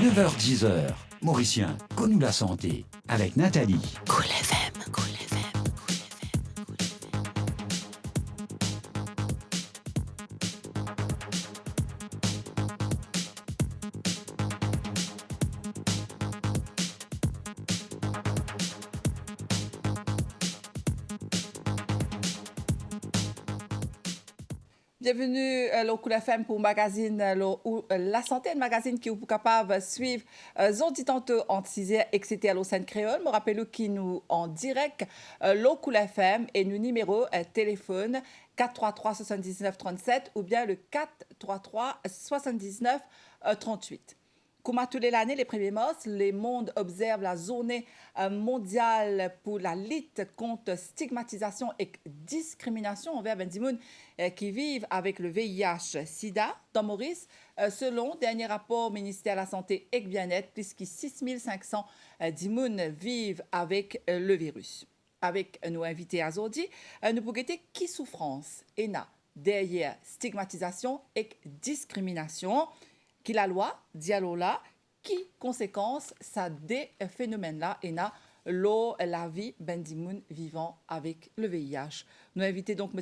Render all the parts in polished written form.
9h-10h, Mauricien, connu la santé, avec Nathalie. Cool FM, Cool FM. Bienvenue au Cool FM pour le magazine La Santé, un magazine qui est capable de suivre Zodi tantôt en 6h, etc. au Seine Créole. Je rappelle qui nous en direct le Cool FM et nous numéro téléphone 433 79 37 ou bien le 433 79 38. Comme à tous les années, les 1er mars, le monde observe la journée mondiale pour la lutte contre stigmatisation et discrimination envers les personnes qui vivent avec le VIH-Sida. Dans Maurice, selon le dernier rapport au ministère de la Santé et du Bien-être, plus de 6500 personnes vivent avec le virus. Avec nos invités aujourd'hui, nous pouvons guetter qui souffrance et n'a derrière stigmatisation et discrimination. Qui la loi, dialogue là, qui conséquence ça des phénomènes-là et n'a la vie bendimoun vivant avec le VIH. Nous invitons donc M.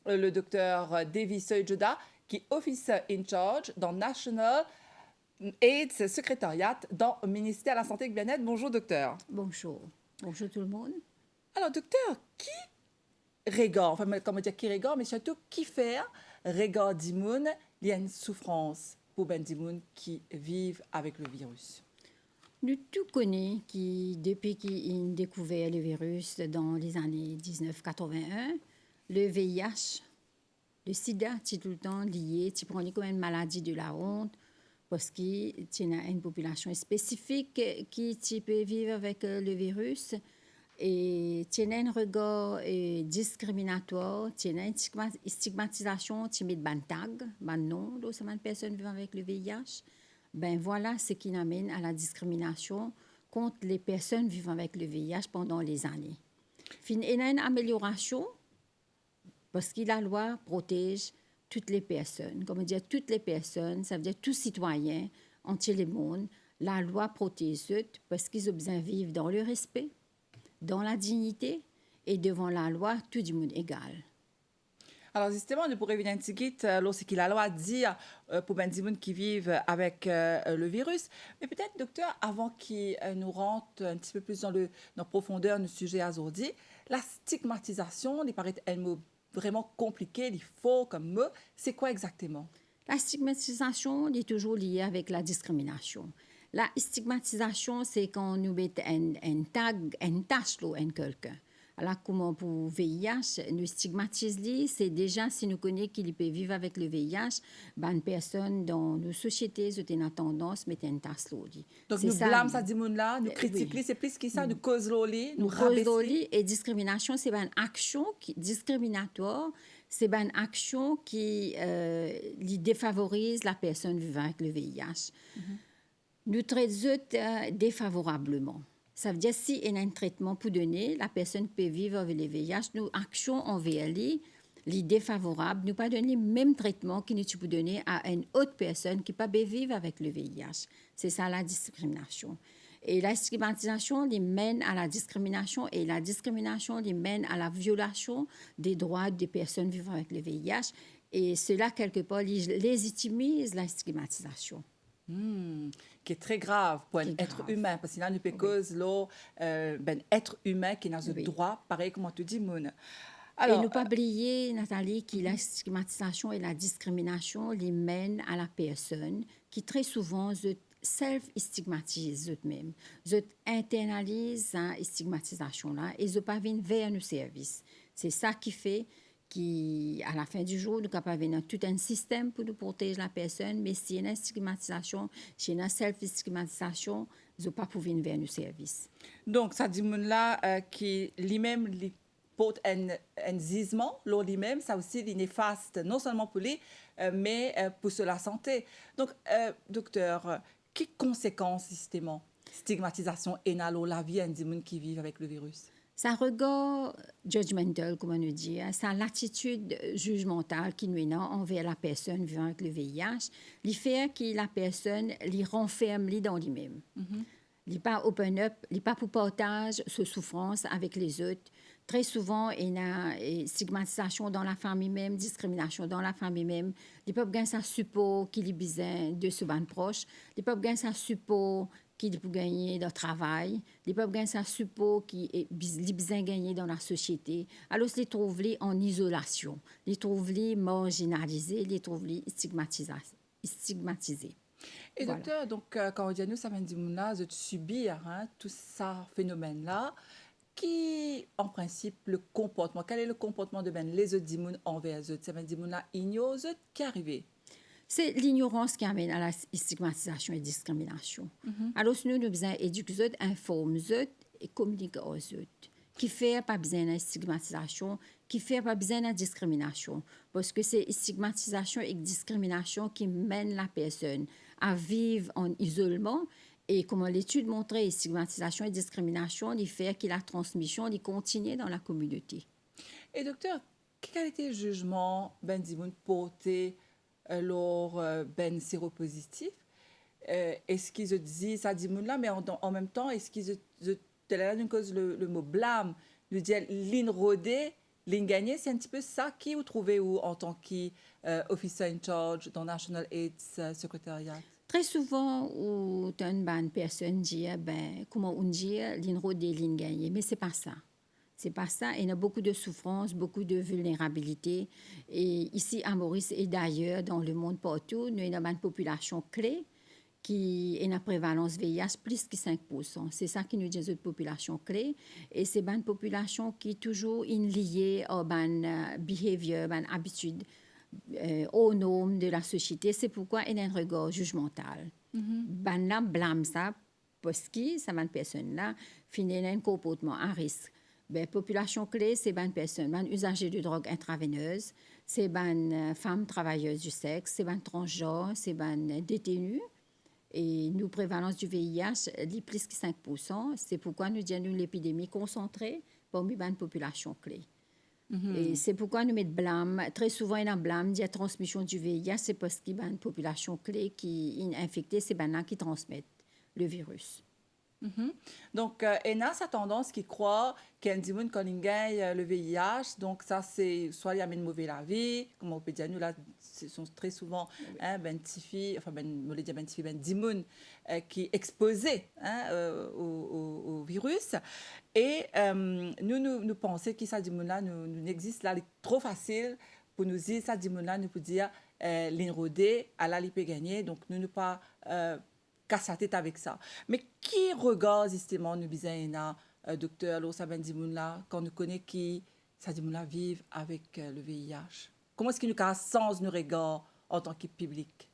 le docteur Davis Soyjoda, qui est officer in charge dans National AIDS Secretariat dans le ministère de la Santé et du Bien-être. Bonjour, docteur. Bonjour. Bonjour tout le monde. Alors, docteur, qui regarde, enfin, comment dire qui regarde, mais surtout qui fait regarde d'imoun, il y a une souffrance pour les gens qui vivent avec le virus? Nous tous connaissons qui, depuis qu'ils ont découvert le virus dans les années 1981, le VIH, le sida, c'est tout le temps lié, c'est pour comme une maladie de la honte, parce qu'il y a une population spécifique qui peut vivre avec le virus. Et il y a un regard discriminatoire, il y a une stigmatisation, il y a un tag, un nom de ces personnes vivant avec le VIH. Ben voilà ce qui amène à la discrimination contre les personnes vivant avec le VIH pendant les années. Il y a une amélioration parce que la loi protège toutes les personnes. Comme dire toutes les personnes, ça veut dire tous citoyens, entier le monde. La loi protège eux parce qu'ils ont besoin de vivre dans le respect, dans la dignité et devant la loi, tout du monde égal. Alors justement, nous pourrions revenir un petit peu lorsque la loi dit pour les gens qui vivent avec le virus. Mais peut-être, docteur, avant qu'il nous rentre un petit peu plus dans la profondeur du sujet aujourd'hui, la stigmatisation, il paraît un mot vraiment compliqué, il faut comme mot. C'est quoi exactement? La stigmatisation est toujours liée avec la discrimination. La stigmatisation, c'est quand nous mettons un tag, une tache sur quelqu'un. Alors, comment pour VIH, nous stigmatisons, c'est déjà si nous connaissons qu'il peut vivre avec le VIH, une personne dans nos sociétés ont une tendance à mettre une tache sur lui. Donc, nous blâmons ça dit là, nous critiquons, c'est plus que ça, nous cause l'oli, nous rabaissons. Et discrimination, c'est une action discriminatoire, c'est une action qui défavorise la personne vivant avec le VIH. Nous traitons défavorablement. Ça veut dire si il y a un traitement pour donner, la personne peut vivre avec le VIH. Nos actions envers lui, les défavorables, nous pas donner le même traitement que nous pouvons donner à une autre personne qui ne peut pas vivre avec le VIH. C'est ça la discrimination. Et la stigmatisation les mène à la discrimination et la discrimination les mène à la violation des droits des personnes vivant avec le VIH. Et cela, quelque part, légitimise la stigmatisation. Qui est très grave pour un être humain, parce que là, nous peut cause être humain qui n'a pas de droit, pareil comme tu dis, Moon. Alors, et ne pas oublier, Nathalie, que la stigmatisation et la discrimination les mènent à la personne qui très souvent se self-stigmatisent eux-mêmes. Ils internalisent la stigmatisation-là et ils ne pas venir vers nos services. C'est ça qui fait qu'à la fin du jour, nous sommes capables d'avoir tout un système pour nous protéger la personne, mais s'il y a une stigmatisation, s'il y a une self-stigmatisation, ils ne peuvent pas venir vers nos services. Donc, ça dit là qui lui-même porte un gisement, lui-même, ça aussi est néfaste, non seulement pour lui, mais pour la santé. Donc, docteur, quelles conséquences, justement, stigmatisation et la vie des gens qui vivent avec le virus? Ça regard judgmental, comme on nous dit, ça l'attitude jugementale qui nous a envers la personne vivant avec le VIH, il fait que la personne l'y renferme dans lui-même. Il n'est pas open up, il n'est pas pour partage sa souffrance avec les autres. Très souvent, il y a stigmatisation dans la famille même, discrimination dans la famille même. Les peuples gagnent sa support qu'il est besoin de se ban proche. Les peuples gagnent sa support qu'il peut gagner dans le travail. Les peuples gagnent sa support qu'il est besoin de gagner dans la société. Alors, les trouvent en isolation, les trouvent marginalisés, les trouvent stigmatisés. Et Voilà. docteur, donc, quand on dit à nous, ça veut dire de subir tout ça phénomène-là, qui, en principe, le comportement, quel est le comportement de les autres dimoun envers eux? Ça veut dire ignore eux qui arrivé. C'est l'ignorance qui amène à la stigmatisation et discrimination. Alors, nous devons éduquer les autres, informer les autres et communiquer aux autres. Qui fait pas besoin de stigmatisation, qui fait pas besoin de discrimination. Parce que c'est stigmatisation et discrimination qui mènent la personne à vivre en isolement. Et comme l'étude montrait, stigmatisation et discrimination, il fait que la transmission continue dans la communauté. Et docteur, quel était le jugement dimoun porté lors séropositif? Est-ce qu'ils se disent ça dimoun là, mais en même temps, est-ce qu'ils se cause le mot blâme, le dire l'inrodé, l'ingagné, c'est un petit peu ça qui vous trouvez où en tant qu'officer in charge dans National AIDS Secretariat? Très souvent, où une personne dit, comment on dit, l'inrodé, l'ingagné, mais c'est pas ça. C'est pas ça. Il y a beaucoup de souffrance, beaucoup de vulnérabilité. Et ici, à Maurice et d'ailleurs, dans le monde partout, nous avons une population clé qui a une prévalence VIH plus que 5%. C'est ça qui nous dit une population clé. Et c'est une population qui est toujours liée à une behavior, une habitude, aux normes de la société. C'est pourquoi il y a un regard jugemental. Ben là, blâme ça parce que cette personne-là finit un comportement à risque. Ben, population clé, c'est une personne, un usager de drogue intraveineuse, c'est une femme travailleuse du sexe, c'est un transgenre, c'est un détenu. Et nous, prévalence du VIH, est plus que 5%. C'est pourquoi nous disons l'épidémie concentrée parmi une population clé. Et c'est pourquoi nous mettons blâme. Très souvent, il y a un blâme de la transmission du VIH, c'est parce qu'il y a une population clé qui est infectée, c'est là qui transmettent le virus. Donc, ENA, sa tendance qui croit qu'un dimoun quand il gagne le VIH, donc ça, c'est soit il amène mauvais la vie, comme on peut dire, nous, là, ce sont très souvent dimoun qui est exposé au virus. Et nous pensons que ça dimoun-là, nous n'existe là, trop facile pour nous dire, ça dimoun-là, nous peut dire, l'inrodé, à la peut gagner, donc nous ne pas casse la tête avec ça. Mais qui regarde justement nous disons docteur Lo Saben Dimoun quand nous connaît qui ça Dimoun vivent avec le VIH? Comment est-ce qu'il nous a sens nous regard en tant que public?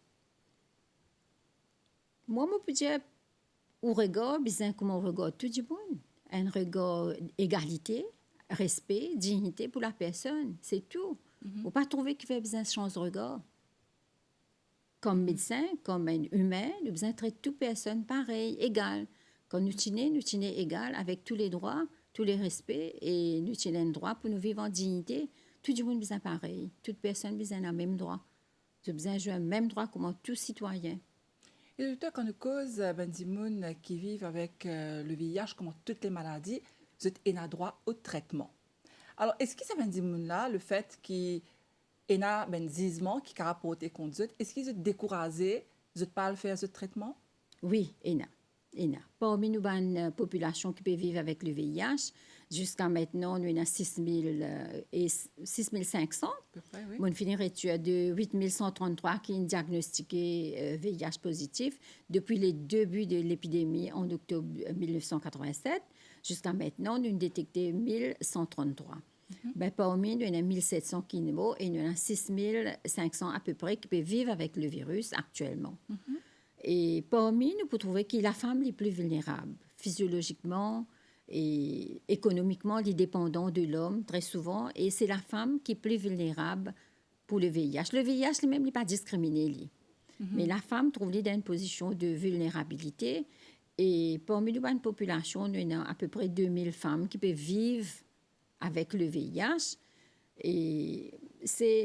Moi, je peux dire, au regard, bien comme on regarde tout le monde, un regard égalité, respect, dignité pour la personne, c'est tout. Il ne faut pas trouver qu'il fait besoin de changer de regard. Comme médecin, comme un humain, nous besoin de traiter toute personne pareil, égale. Quand nous tenons égal avec tous les droits, tous les respects, et nous tenons un droit pour nous vivre en dignité. Tout le monde besoin pareil. Toute personne besoin d'un même droit. Nous besoin de jouer un même droit comme tout citoyen. Et docteur, quand nous cause Dimoun qui vivent avec le VIH, comme toutes les maladies, vous êtes droit au traitement. Alors, est-ce que ça Dimoun là, le fait qu'il y a un zizement qui a rapporté contre eux, est-ce qu'ils sont découragés de ne pas faire ce traitement? Oui, il y a. Parmi nous, une population qui peut vivre avec le VIH, jusqu'à maintenant, nous avons 6500. Oui. On finirait de 8133 qui sont diagnostiqués VIH positif depuis le début de l'épidémie en octobre 1987. Jusqu'à maintenant, nous avons détecté 1133. Parmi nous, il y en a 1700 qui sont et nous avons 6500 à peu près qui peuvent vivre avec le virus actuellement. Et parmi nous, vous trouvez que la femme est plus vulnérable, physiologiquement et économiquement, elle est dépendante de l'homme très souvent, et c'est la femme qui est plus vulnérable pour le VIH. Le VIH, lui-même, n'est pas discriminé. Mais la femme trouve dans une position de vulnérabilité, Et parmi la population, nous avons à peu près 2000 femmes qui peuvent vivre avec le VIH. Et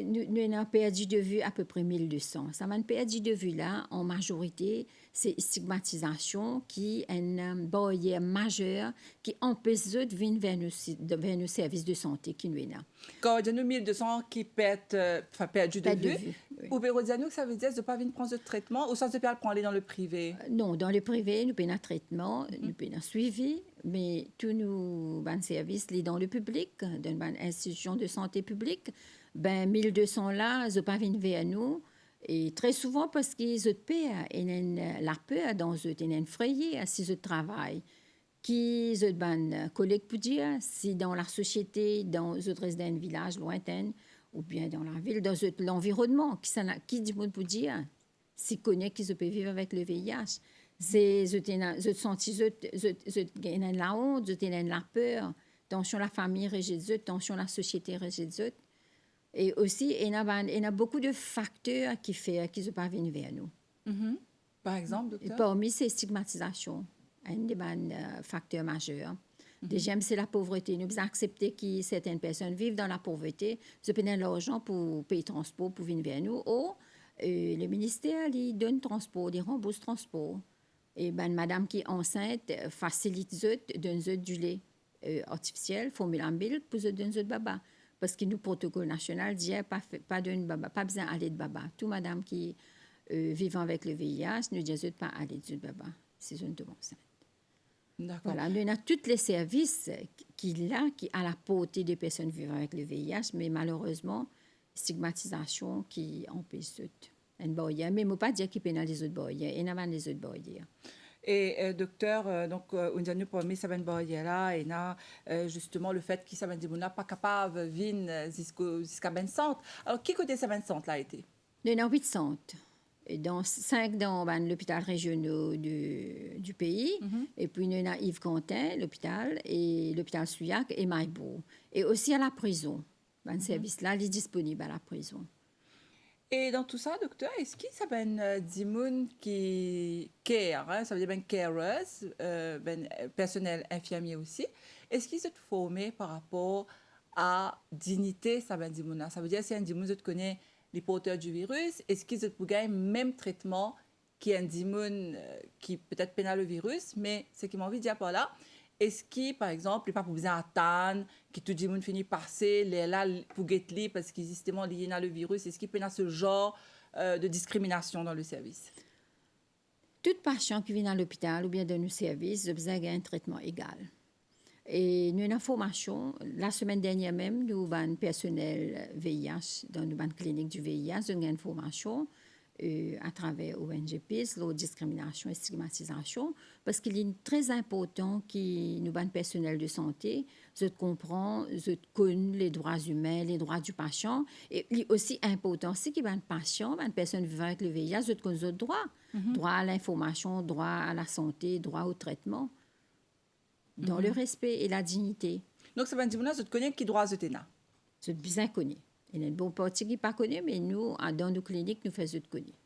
nous avons perdu de vue à peu près 1200. Ça m'a perdu de vue là, en majorité, c'est stigmatisation qui est un barrière majeur qui empêche eux de venir vers nos services de santé qui nous est là. Quand il y a 1200 qui perdent, perdu de vue, Oui. ou bien que ça veut dire de ne pas venir prendre ce traitement, ou ça se peut aller prendre dans le privé? Non, dans le privé, nous payons un traitement, nous payons un suivi, mais tous nos services dans le public, dans une institution de santé publique, 1200 là, ils ne pas venir vers nous. Et très souvent, parce qu'ils ont peur, ils ont la peur dans eux, ils ont frayé si ils travaillent. Qui ont collègues pour dire, si dans la société, dans eux résident dans un village lointain, ou bien dans la ville, dans l'environnement, qui dit pour dire, s'ils connaissent qu'ils peuvent vivre avec le VIH. C'est je senti la honte, je la peur, tension la famille rejette, tension la société rejette. Et aussi, il y a beaucoup de facteurs qui font qu'ils ne peuvent pas venir vers nous. Par exemple, docteur? Et parmi ces stigmatisations, un des facteurs majeurs. Deuxième, c'est la pauvreté. Nous devons accepter que certaines personnes vivent dans la pauvreté, ils ont l'argent pour payer le transport, pour venir vers nous. Ou le ministère il donne transport, il rembourse transport. Et madame qui est enceinte facilite donne du lait artificiel, formule en mille, pour donner baba. Parce que nous, protocole national, dit pas de baba, pas besoin d'aller de baba. Tout madame qui vivant avec le VIH, nous disons pas aller de baba, c'est une demande enceinte. D'accord. Voilà, nous avons tous les services qui à la portée des personnes vivant avec le VIH, mais malheureusement, stigmatisation qui empêche une barrière. Mais je ne veux pas dire qu'il pénalise les autres barrières, il y en a les autres barrières. Et docteur, donc, on a parmi ces barrières-là, il y a justement le fait qu'ils ne pas capable de venir jusqu'à 20 centres. Alors, qui côté ces 20 centres-là a été? Il y en a 8 centres. Dans 5 dans l'hôpital régional du pays, et puis il y en a Yves Quentin, l'hôpital, et l'hôpital Souillac et Maïbourg. Et aussi à la prison. Le service-là, il est disponible à la prison. Et dans tout ça, docteur, est-ce qu'il s'appelle des gens qui care, hein, ça veut dire ben carers, personnel infirmier aussi, est-ce qu'ils sont formés par rapport à dignité, ça veut dire ça veut dire si un dimon qui connaît les porteurs du virus, est-ce qu'ils ont gagner le même traitement qu'un dimon qui peut-être pénal le virus, mais ce qui m'a envie de dire par là, est-ce qu'il, par exemple, n'est pas pour besoin attendre que tout le monde finit par passer, les là pour guetter parce qu'ils justement liés à le virus, est-ce qu'il peut y avoir ce genre de discrimination dans le service? Tout patient qui vient à l'hôpital ou bien dans nos services a besoin d'un traitement égal. Et nous avons une formation, la semaine dernière même, nous avons un personnel VIH, dans une clinique du VIH, nous avons une formation à travers ONG-PIS, la discrimination et stigmatisation, parce qu'il est très important que nous, un personnel de santé, je comprends, je connais les droits humains, les droits du patient, et il est aussi important aussi qu'il y ait un patient, une personne vivant avec le VIH, je connais les droits, droit à l'information, droit à la santé, droit au traitement, dans le respect et la dignité. Donc, ça veut dire que je connais qui droit je t'ai. Je bien connais. Il y a une bonne partie qui n'est pas connue, mais nous, dans nos cliniques, nous faisons de connaître.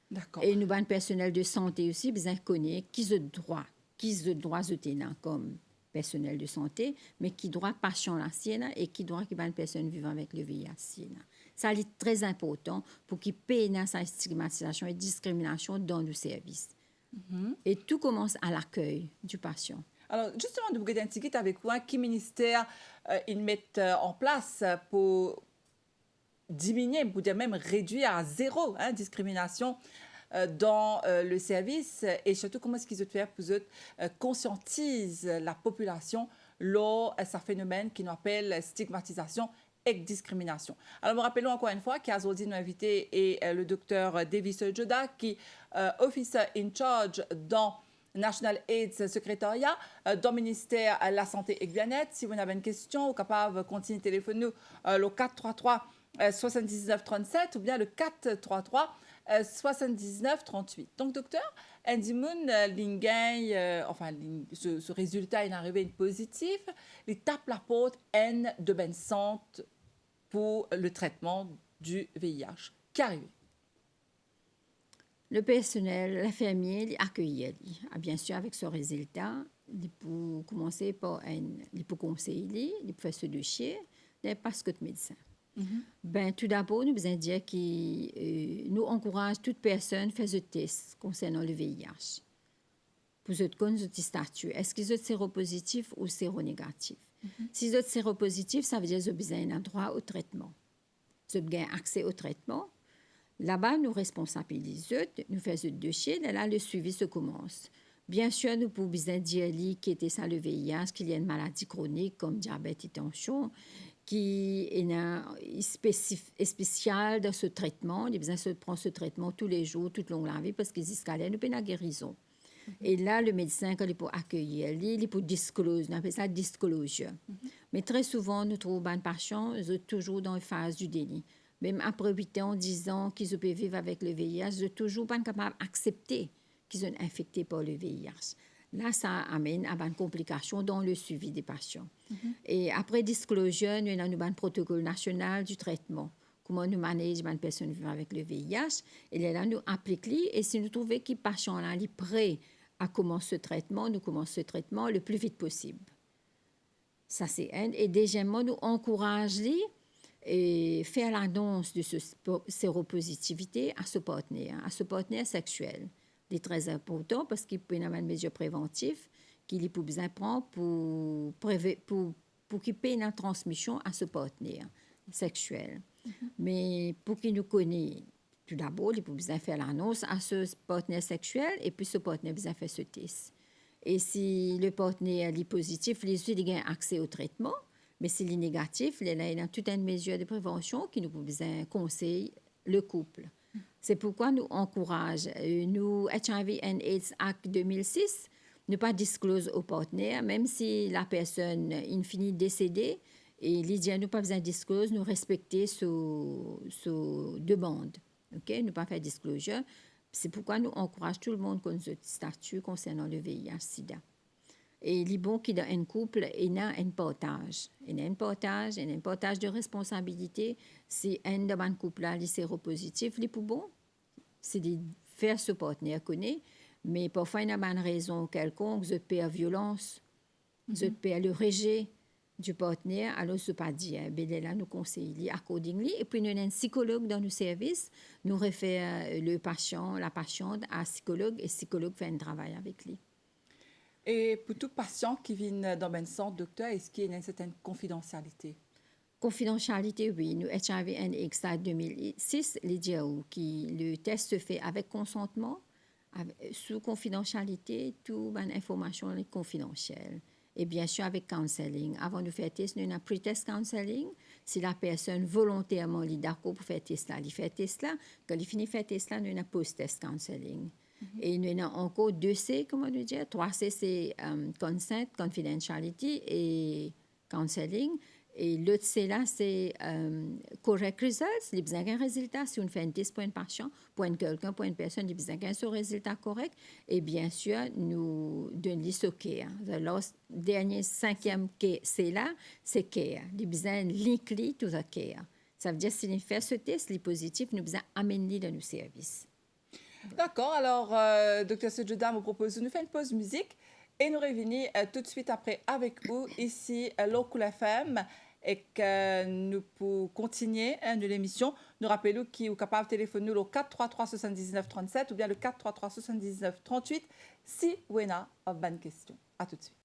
D'accord. Et nous, avons un personnel de santé aussi, bien connaît qui a le droit de tenir comme personnel de santé, mais qui droit patient la sienne et qui droit qui va une personne vivant avec le VIH sienne. Ça est très important pour qu'il paye sa stigmatisation et discrimination dans le service. Et tout commence à l'accueil du patient. Alors, justement, de vous dire avec quoi, qui ministère ils mettent en place pour diminuer, pour dire même réduire à zéro discrimination dans le service, et surtout comment est-ce qu'ils ont fait pour conscientiser la population lors de ce phénomène qu'on appelle stigmatisation et discrimination. Alors, nous rappelons encore une fois qu'aujourd'hui, notre invité est le docteur Davis Joda, qui est officer in charge dans National AIDS Secretariat, dans le ministère de la Santé et Bien-être. Si vous avez une question, vous êtes capable de continuer à téléphoner nous le 433 79 37 ou bien le 433 79 38. Donc, docteur, Andimoun ce résultat est arrivé positif. Il tape la porte N de ben centre pour le traitement du VIH. Qui arrive? Le personnel, l'infirmier, accueille, bien sûr, avec ce résultat, il peut commencer par il peut conseiller, il peut faire ce dossier, parce que de médecin. Ben, tout d'abord, nous besoin dire que nous encourageons toute personne à faire ce test concernant le VIH. Pour ce connaître statut, est-ce qu'ils sont séropositifs ou séronégatifs? Si ils sont séropositifs, ça veut dire qu'ils ont besoin d'un droit au traitement. Ils ont besoin accès au traitement. Là-bas, nous responsabilisons, nous faisons le dossier, là, le suivi se commence. Bien sûr, nous pouvons besoin dire qui était ça le VIH, qu'il y a une maladie chronique comme diabète et tension, qui est spécial dans ce traitement. Il a besoin de prendre ce traitement tous les jours, tout au long de la vie, parce qu'ils disent qu'il y a une guérison. Et là, le médecin, quand il peut accueillir, il peut disclose, on appelle ça disclosure. Mais très souvent, nous trouvons des patients, ils sont toujours dans une phase du déni. Même après 8 ans, 10 ans qu'ils peuvent vivre avec le VIH, ils sont toujours pas capables d'accepter qu'ils sont infectés par le VIH. Là, ça amène à une complication dans le suivi des patients. Et après disclosure, nous avons un protocole national du traitement. Comment nous manageons une personne vivant avec le VIH. Et là, nous appliquons. Et si nous trouvons que le patient est prêt à commencer ce traitement, nous commençons ce traitement le plus vite possible. Ça, c'est un. Et deuxièmement, nous encourageons et faire l'annonce de cette séropositivité à ce partenaire sexuel. C'est très important parce qu'il peut y avoir une mesure préventive qu'il peut besoin prendre pour qu'il paye une transmission à ce partenaire sexuel. Mais pour qu'il nous connaisse, tout d'abord, il peut besoin faire l'annonce à ce partenaire sexuel et puis ce partenaire besoin faire ce test. Et si le partenaire est positif, il a accès au traitement. Mais s'il est négatif, il y a toute une mesure de prévention qui nous peut besoin conseiller le couple. C'est pourquoi nous encourageons, nous, HIV and AIDS Act 2006, ne pas disclose au partenaire, même si la personne in fine décédée, et l'idée nous pas besoin de disclose, nous respecter ce demande. Okay? Nous pas faire disclosure. C'est pourquoi nous encourageons tout le monde qu'on ce statut concernant le VIH-Sida. Et il est bon qu'il y ait un couple, il y a un partage. Il y a un partage de responsabilité. Si un de mon couple est séropositif, il est plus bon. C'est de faire ce partenaire connaît. Mais parfois, il y a une raison quelconque, je paie la violence, je paie le rejet du partenaire, alors ce n'est pas dire. Ben là, nous conseillons accordingly. Et puis, nous avons un psychologue dans nos services. Nous référons le patient, la patiente à un psychologue et le psychologue fait un travail avec lui. Et pour tout patient qui vient dans un centre, docteur, est-ce qu'il y a une certaine confidentialité? Confidentialité, oui. Nous, HIV and AIDS 2006, les dit que le test se fait avec consentement, sous confidentialité, toute information est confidentielle. Et bien sûr, avec counseling. Avant de faire le test, nous avons un pre-test counseling. Si la personne volontairement est d'accord pour faire le test là, il fait le test là. Quand il finit de faire le test là, nous avons un post-test counseling. Et nous avons encore 2C, comment on dit? 3C, c'est consent, confidentiality et counseling. Et l'autre C là, c'est correct results. Il y a besoin d'un résultat. Si on fait un test pour un patient, pour quelqu'un, pour une personne, il y a besoin d'un résultat correct. Et bien sûr, nous donnons ce care. Le dernier, 5e C là, c'est care. Il y a besoin de link to the care. Ça veut dire que si on fait ce test, il est positif, nous avons besoin d'amener dans nos services. D'accord. Alors, Dr. Sejoda me propose de nous faire une pause musique et nous revenir tout de suite après avec vous ici à Local FM et que nous pouvons continuer de l'émission. Nous rappelons qu'il est capable de téléphoner au 433 79 37 ou bien le 433 79 38 si vous avez une bonne question. À tout de suite.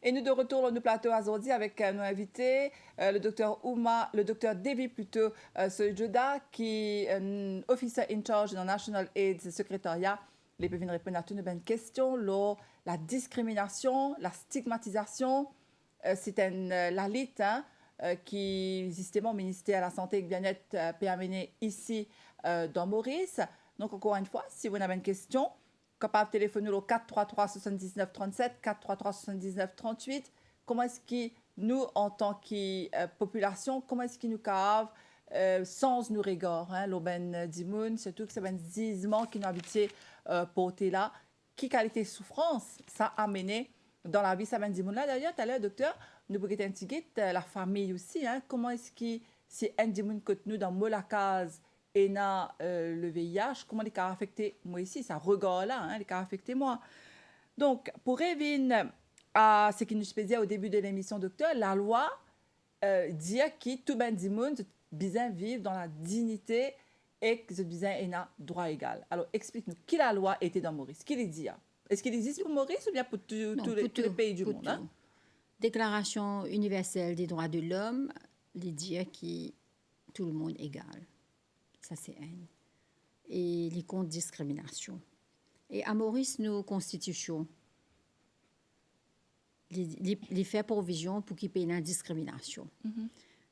Et nous de retour dans le plateau aujourd'hui avec nos invités, le docteur Devi plutôt, Sejoda, qui est officer in charge dans le National AIDS Secretariat. Les peuvent répondre à toutes les questions, la discrimination, la stigmatisation, c'est la lutte qui, justement, au ministère de la Santé et de Bien-être, peut amener ici dans Maurice. Donc, encore une fois, si vous avez une question, capable de téléphoner au 433 79 37, 433 79 38. Comment est-ce que nous, en tant que population, comment est-ce que nous capable sans nous regard, hein, l'aubaine d'Imoun, surtout que c'est un gisement qui nous habitué porter là, qui qualité de souffrance ça a mené dans la vie, ça ben d'Imoun là. D'ailleurs, tout à l'heure, docteur, nous pouvons intégrer la famille aussi, hein, comment est-ce que c'est un d'Imoun que nous dans Molakaz et dans le VIH, comment les cas affectés moi ici, ça regard là, hein, les cas affectés moi. Donc, pour revenir à ce qui nous faisait au début de l'émission, docteur, la loi dit que tout ben d'Imoun besoin vivre dans la dignité et que ce besoin est un droit égal. Alors, explique-nous, qui la loi était dans Maurice? Qui les dit? Est-ce qu'il existe pour Maurice ou bien pour tous les pays du monde? Hein? Déclaration universelle des droits de l'homme, les dit que tout le monde est égal. Ça, c'est un. Et les contre discrimination. Et à Maurice, nos constitutions, les fait provision pour qu'il y ait une discrimination. Mm-hmm.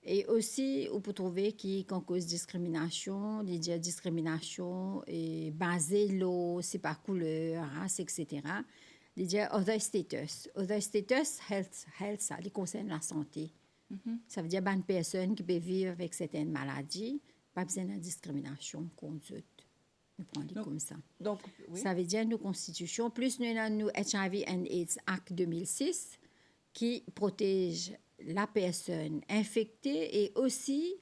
Et aussi, on peut trouver qu'en cause de discrimination, les discrimination est basée là, c'est par couleur, race, etc. Les dire other status. Other status, health, ça, les concerne la santé. Mm-hmm. Ça veut dire une personne qui peut vivre avec certaines maladies, pas besoin de discrimination contre eux. Nous prenons comme ça. Donc, oui. Ça veut dire nos constitutions, plus nous avons HIV and AIDS Act 2006 qui protège la personne infectée et aussi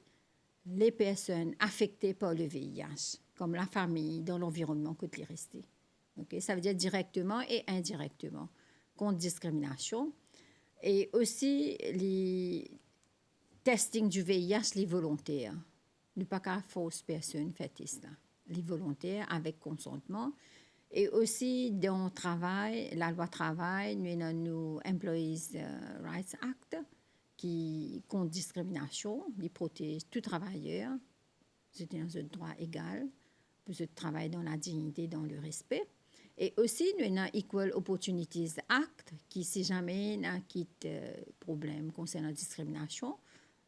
les personnes affectées par le VIH, comme la famille, dans l'environnement que tu es resté. Okay? Ça veut dire directement et indirectement, contre discrimination. Et aussi les testings du VIH, les volontaires. Ne pas qu'à fausse personne fait ça. Les volontaires avec consentement. Et aussi, dans le travail, la loi travail, nous avons nos Employees Rights Act, qui contre discrimination, il protège tout travailleur, c'est un droit égal, pour ce travail dans la dignité, dans le respect. Et aussi, nous avons Equal Opportunities Act, qui, si jamais il y a un problème concernant la discrimination,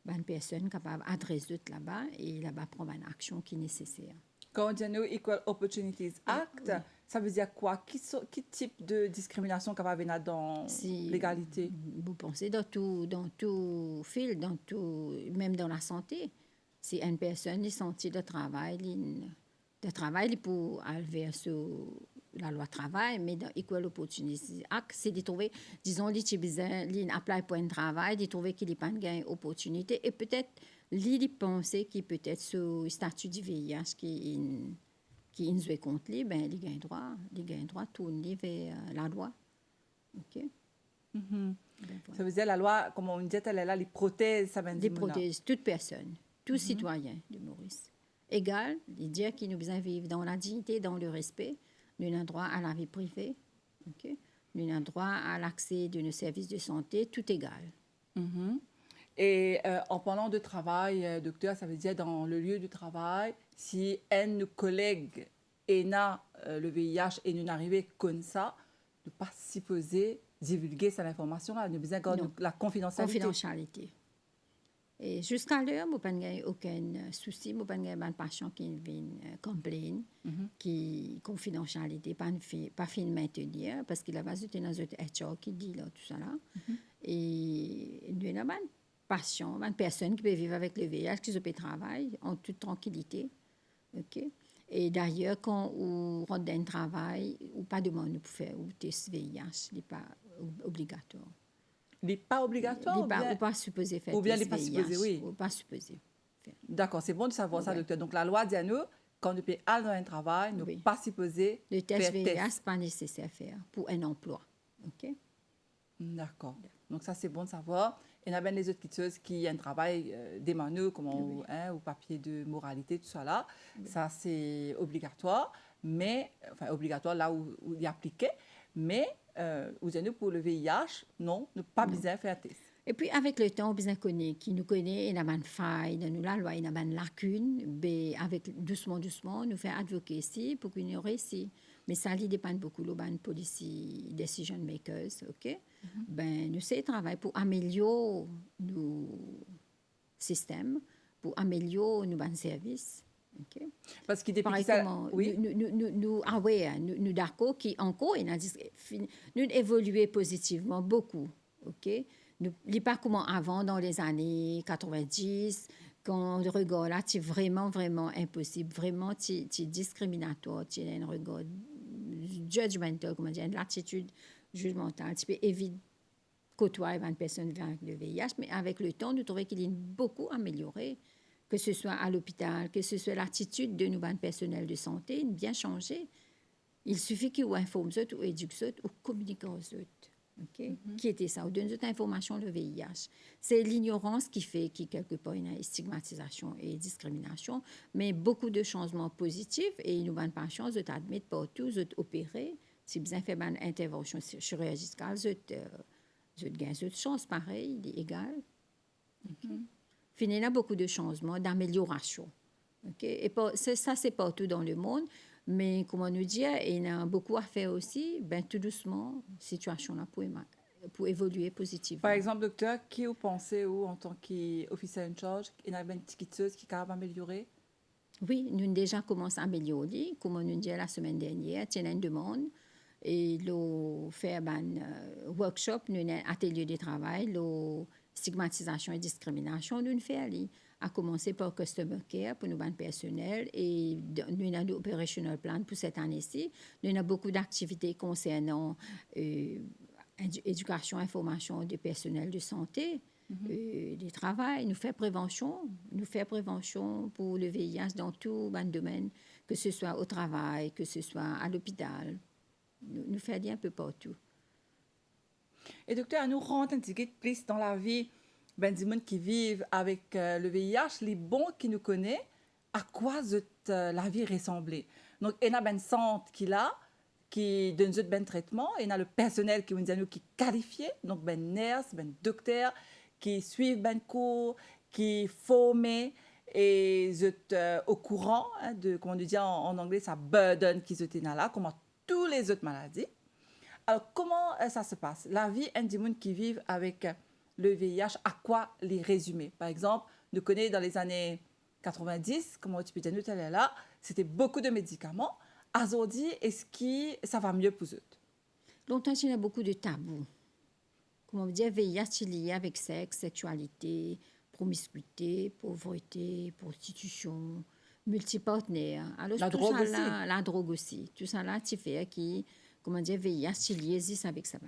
une personne capable d'adresser là-bas et là-bas prendre une action qui est nécessaire. Quand on dit Equal Opportunities Act, oui. Ça veut dire quoi? Quel type de discrimination capable d'être dans l'égalité? Vous pensez dans tout fil, même dans la santé. Si une personne est sentie de travail pour aller sur la loi travail, mais dans Equal Opportunities Act, c'est de trouver, disons, il apply pour un travail, de trouver qu'il n'y a pas de opportunité et peut-être il penser qu'il peut-être sur le statut du VIH qui nous est contre lui, ben il gagne droit tourner vers la loi. OK? Mm-hmm. Ben, voilà. Ça veut dire la loi, comme on disait, elle est là, les protège, ça veut dire. Les protège toute personne, tout citoyen de Maurice. Égal, il dit qu'il nous besoin vivre dans la dignité, dans le respect. Nous avons droit à la vie privée. Okay? Nous avons droit à l'accès de nos services de santé, tout égal. Mm-hmm. Et en parlant de travail, docteur, ça veut dire dans le lieu du travail, si un collègue est le VIH et nous n'arrivons comme ça, ne pas supposer divulguer cette information-là, nous besoin de la confidentialité. Et jusqu'à l'heure, je n'ai pas aucun souci, je n'ai pas un patient qui vient complaindre, qui confidentialité, pas fin maintenir, parce qu'il a pas dans notre HR qui dit là, tout ça là. Et nous avons patient, une personne qui peut vivre avec le VIH, qui peut travailler en toute tranquillité. Okay? Et d'ailleurs, quand on rentre dans un travail, on n'a pas de demande pour faire un test VIH, il n'est pas obligatoire. Il n'est pas obligatoire? Il n'est pas supposé faire ou bien test VIH. Ou bien il n'est pas supposé, oui. Il n'est pas supposé faire. D'accord, c'est bon de savoir ça, docteur. Donc la loi dit à nous, quand nous peut aller dans un travail, nous ne pas supposé le test VIH, ce n'est pas nécessaire à faire pour un emploi. OK? D'accord. Donc ça, c'est bon de savoir. Il y en a bien les autres petites choses qui ont un travail démanueux, comme ou papier de moralité, tout ça là. Oui. Ça, c'est obligatoire, mais, enfin, obligatoire là où il est appliqué. Mais, pour le VIH, non, ne pas besoin faire test. Et puis, avec le temps, on connaît, qui nous connaît, il y a une faille dans la loi, il y a une lacune, mais avec doucement, nous faisons advocacy pour qu'il y ait réussi. Mais ça dépend beaucoup de policy decision makers, OK? Ben, nous faisons travail pour améliorer système pour améliorer nos services. OK? Parce que depuis Pareil que ça... comment Oui. nous d'accord qui encore nous évolué positivement beaucoup. OK? Nous n'est pas comme avant dans les années 90 quand le regard là c'est vraiment impossible, vraiment c'est discriminatoire, c'est un regard judgmental, comment dire, l'attitude jugementale, tu peux éviter côtoyer une personne avec le VIH, mais avec le temps, nous trouvons qu'il est beaucoup amélioré, que ce soit à l'hôpital, que ce soit l'attitude de nos personnels de santé, il a bien changé. Il suffit qu'ils informent ou éduquent ou communiquent aux autres. Okay? Qui était ça? Ou donne d'autres informations le VIH. C'est l'ignorance qui fait qu'il quelque part il y a stigmatisation et discrimination, mais beaucoup de changements positifs et nous n'avons pas chance de t'admettre partout, de opérer. Si vous avez fait une intervention chirurgicale, vous gagnez d'autres chances pareil, égal. Finalement, il y a beaucoup de changements, d'amélioration. Okay? Et ça, c'est partout dans le monde. Mais, comme on nous dit, il y a beaucoup à faire aussi. Ben, tout doucement, la situation là pour évoluer positivement. Par exemple, docteur, qui vous pensez, ou en tant qu'officier in charge, il y a une petite chose qui est capable d'améliorer? Oui, nous avons déjà commencé à améliorer. Comme on nous dit la semaine dernière, il y a une demande. Et nous fait un workshop, nous avons un atelier de travail, la stigmatisation et discrimination, nous fait aller. À commencer par Customer Care pour nos personnels et nous avons un operational plan pour cette année-ci. Nous avons beaucoup d'activités concernant éducation, information des personnels de santé, du travail. Nous faisons prévention pour le VIH dans tout domaine, que ce soit au travail, que ce soit à l'hôpital. Nous faisons un peu partout. Et docteur, nous rentrons un petit peu plus dans la vie des gens qui vivent avec le VIH, les bons qui nous connaissent, à quoi la vie ressemble. Donc, il y a une centre qui donne un traitement, il y a le personnel qui nous qui est qualifié, donc ben nurse, ben docteur, qui suivent ben cours, qui forment et au courant de, comment on dit en anglais, ça burden qui étaient là, comme toutes les autres maladies. Alors, comment ça se passe? La vie des gens qui vivent avec le VIH, à quoi les résumer? Par exemple, nous connaissons dans les années 90, comme tu peux dire, là, c'était beaucoup de médicaments. Aujourd'hui, est-ce que ça va mieux pour eux? Longtemps, il y a beaucoup de tabous. Comme on dit, VIH, c'est lié avec sexe, sexualité, promiscuité, pauvreté, prostitution, multipartenaire. Alors, la drogue aussi. La drogue aussi. Tout ça là, tu fais qui, comment dire, VIH, c'est lié avec ça.